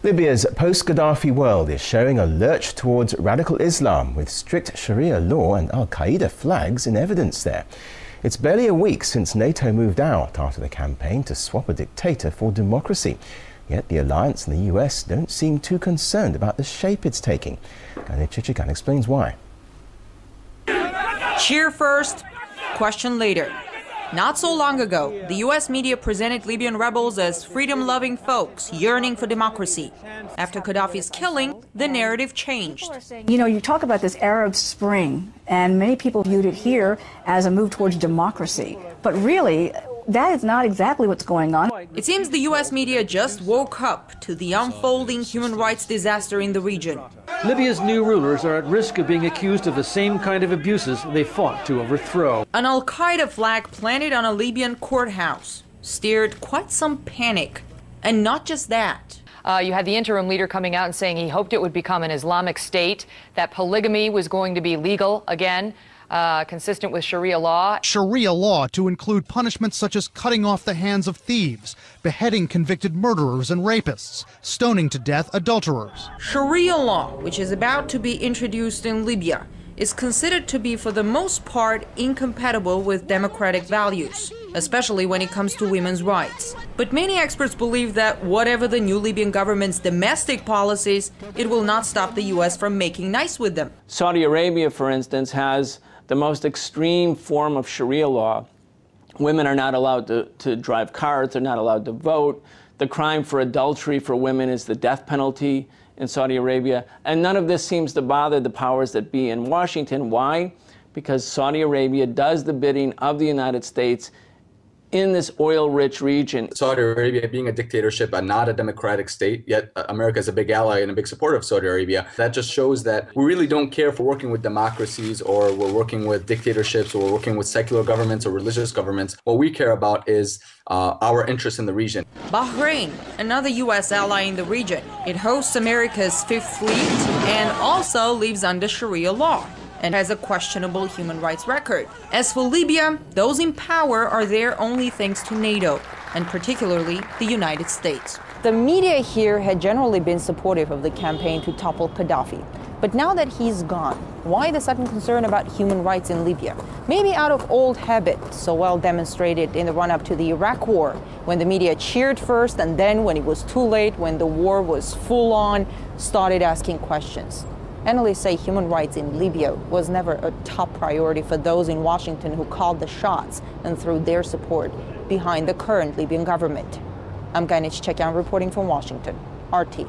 Libya's post-Gaddafi world is showing a lurch towards radical Islam, with strict Sharia law and al-Qaeda flags in evidence there. It's barely a week since NATO moved out after the campaign to swap a dictator for democracy. Yet the alliance and the US don't seem too concerned about the shape it's taking. Chichikan explains why. Cheer first, question later. Not so long ago, the U.S. media presented Libyan rebels as freedom-loving folks yearning for democracy. After Gaddafi's killing, the narrative changed. You know, you talk about this Arab Spring, and many people viewed it here as a move towards democracy. But really, that is not exactly what's going on. It seems the U.S. media just woke up to the unfolding human rights disaster in the region. Libya's new rulers are at risk of being accused of the same kind of abuses they fought to overthrow. An al-Qaeda flag planted on a Libyan courthouse stirred quite some panic. And not just that. You had the interim leader coming out and saying he hoped it would become an Islamic state, that polygamy was going to be legal again, consistent with Sharia law. Sharia law to include punishments such as cutting off the hands of thieves, beheading convicted murderers and rapists, stoning to death adulterers. Sharia law, which is about to be introduced in Libya, is considered to be for the most part incompatible with democratic values, especially when it comes to women's rights. But many experts believe that whatever the new Libyan government's domestic policies, it will not stop the US from making nice with them. Saudi Arabia, for instance, has the most extreme form of Sharia law. Women are not allowed to drive cars, they're not allowed to vote. The crime for adultery for women is the death penalty in Saudi Arabia. And none of this seems to bother the powers that be in Washington. Why? Because Saudi Arabia does the bidding of the United States in this oil-rich region. Saudi Arabia being a dictatorship and not a democratic state, yet America is a big ally and a big supporter of Saudi Arabia. That just shows that we really don't care if we're working with democracies or we're working with dictatorships or we're working with secular governments or religious governments. What we care about is our interests in the region. Bahrain, another U.S. ally in the region. It hosts America's Fifth Fleet and also lives under Sharia law and has a questionable human rights record. As for Libya, those in power are there only thanks to NATO, and particularly the United States. The media here had generally been supportive of the campaign to topple Gaddafi. But now that he's gone, why the sudden concern about human rights in Libya? Maybe out of old habit, so well demonstrated in the run-up to the Iraq War, when the media cheered first and then, when it was too late, when the war was full on, started asking questions. Analysts say human rights in Libya was never a top priority for those in Washington who called the shots and threw their support behind the current Libyan government. I'm Chichikan reporting from Washington, RT.